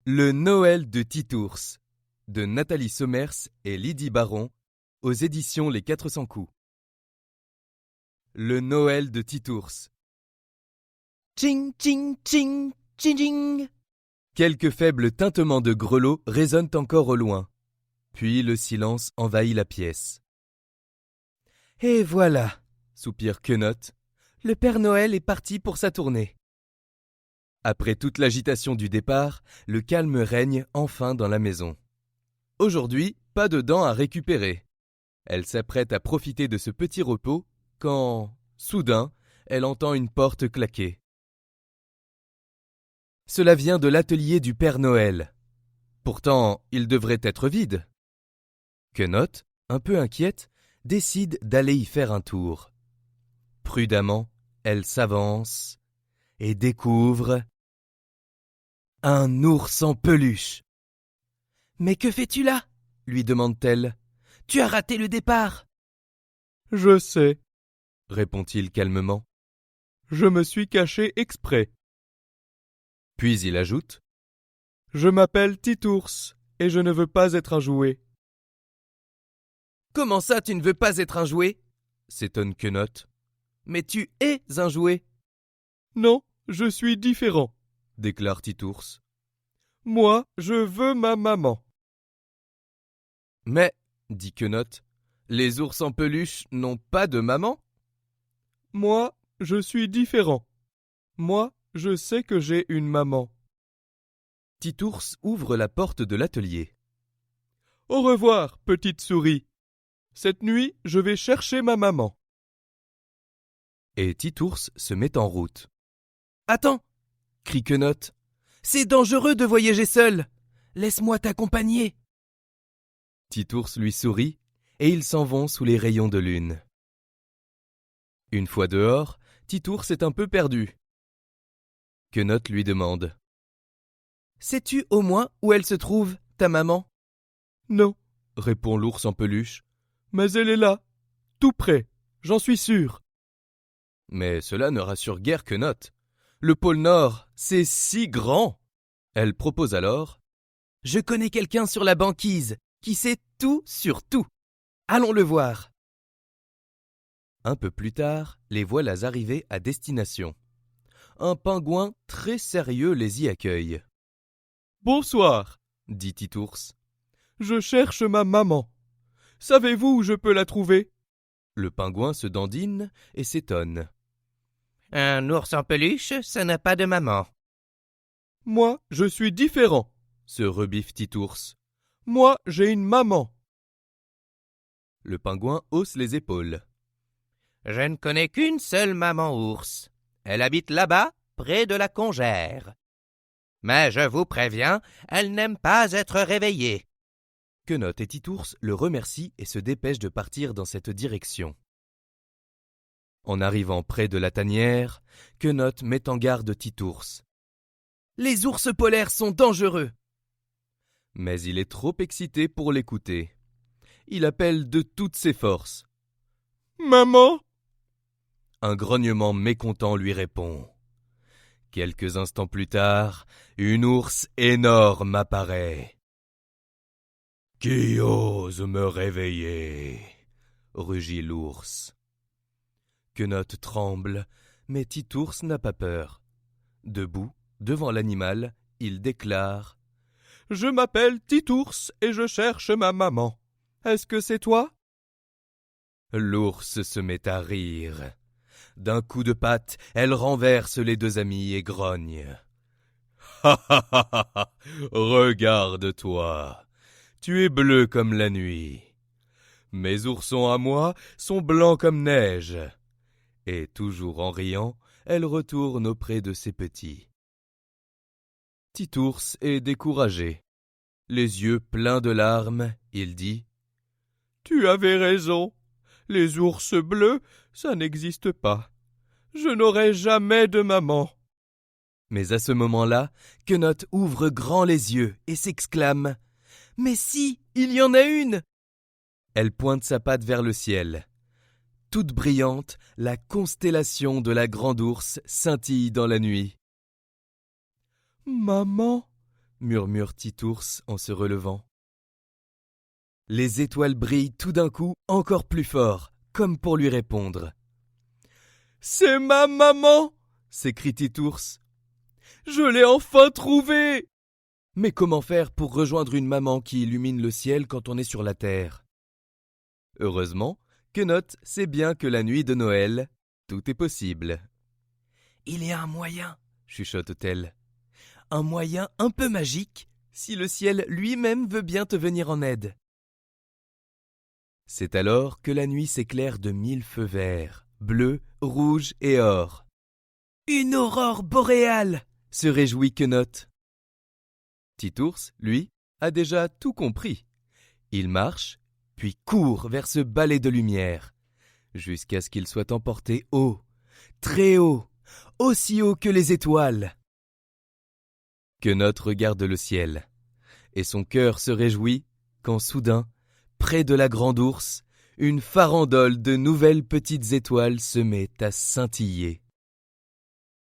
Le Noël de Titours de Nathalie Sommers et Lydie Baron aux éditions Les 400 coups. Le Noël de Titours. Tching, tching, tching, tching, tching. Quelques faibles tintements de grelots résonnent encore au loin. Puis le silence envahit la pièce. Et voilà, soupire Quenotte. le Père Noël est parti pour sa tournée. Après toute l'agitation du départ, le calme règne enfin dans la maison. Aujourd'hui, pas de dents à récupérer. Elle s'apprête à profiter de ce petit repos quand, soudain, elle entend une porte claquer. Cela vient de l'atelier du Père Noël. Pourtant, il devrait être vide. Quenotte, un peu inquiète, décide d'aller y faire un tour. Prudemment, elle s'avance et découvre un ours en peluche. « Mais que fais-tu là ?» lui demande-t-elle. « Tu as raté le départ !»« Je sais, » répond-il calmement. « Je me suis caché exprès. » Puis il ajoute : « Je m'appelle Titours et je ne veux pas être un jouet. » « Comment ça, tu ne veux pas être un jouet ?» s'étonne Quenotte. « Mais tu es un jouet !»« Non, je suis différent, » déclare Titours. « Moi, je veux ma maman. » Mais, dit Quenotte, les ours en peluche n'ont pas de maman ? Moi, je suis différent. Moi, je sais que j'ai une maman. Titours ouvre la porte de l'atelier. Au revoir, petite souris. Cette nuit, je vais chercher ma maman. Et Titours se met en route. Attends, crie Quenotte. C'est dangereux de voyager seul. Laisse-moi t'accompagner. Titours lui sourit et ils s'en vont sous les rayons de lune. Une fois dehors, Titours est un peu perdu. Quenotte lui demande : Sais-tu au moins où elle se trouve, ta maman ? Non, répond l'ours en peluche. Mais elle est là, tout près, j'en suis sûr. Mais cela ne rassure guère Quenotte. Le pôle Nord, c'est si grand. Elle propose alors : Je connais quelqu'un sur la banquise qui sait tout sur tout. Allons le voir. Un peu plus tard, les voilà arrivés à destination. Un pingouin très sérieux les y accueille. Bonsoir, dit Titours. Je cherche ma maman. Savez-vous où je peux la trouver ? Le pingouin se dandine et s'étonne. Un ours en peluche, ça n'a pas de maman. Moi, je suis différent, se rebiffe Titours. Moi, j'ai une maman. Le pingouin hausse les épaules. Je ne connais qu'une seule maman ours. Elle habite là-bas, près de la congère. Mais je vous préviens, elle n'aime pas être réveillée. Quenotte et Titours le remercient et se dépêchent de partir dans cette direction. En arrivant près de la tanière, Quenotte met en garde Titours. Les ours polaires sont dangereux. Mais il est trop excité pour l'écouter. Il appelle de toutes ses forces. Maman ? Un grognement mécontent lui répond. Quelques instants plus tard, une ours énorme apparaît. « Qui ose me réveiller ?» rugit l'ours. Quenotte tremble, mais Titours n'a pas peur. Debout, devant l'animal, il déclare : « Je m'appelle Titours et je cherche ma maman. Est-ce que c'est toi ?» L'ours se met à rire. D'un coup de patte, elle renverse les deux amis et grogne. « Ha ha ha ha ha ! Regarde-toi ! Tu es bleu comme la nuit. Mes oursons à moi sont blancs comme neige. » Et toujours en riant, elle retourne auprès de ses petits. Titours est découragé. Les yeux pleins de larmes, il dit : « Tu avais raison. Les ours bleus, ça n'existe pas. Je n'aurai jamais de maman. » Mais à ce moment-là, Quenotte ouvre grand les yeux et s'exclame : « Mais si, il y en a une !» Elle pointe sa patte vers le ciel. Toute brillante, la constellation de la grande ours scintille dans la nuit. « Maman, murmure Titours en se relevant. Les étoiles brillent tout d'un coup encore plus fort, comme pour lui répondre. « C'est ma maman !» s'écrie Titours. « Je l'ai enfin trouvée !» Mais comment faire pour rejoindre une maman qui illumine le ciel quand on est sur la terre? Heureusement, Quenotte sait bien que la nuit de Noël, tout est possible. « Il y a un moyen, chuchote-t-elle. Un moyen un peu magique, si le ciel lui-même veut bien te venir en aide. » C'est alors que la nuit s'éclaire de 1000 feux verts, bleus, rouges et or. « Une aurore boréale !» se réjouit Quenotte. Titours, lui, a déjà tout compris. Il marche, puis court vers ce balai de lumière, jusqu'à ce qu'il soit emporté haut, très haut, aussi haut que les étoiles. Quenotte regarde le ciel, et son cœur se réjouit quand soudain, près de la grande ours, une farandole de nouvelles petites étoiles se met à scintiller.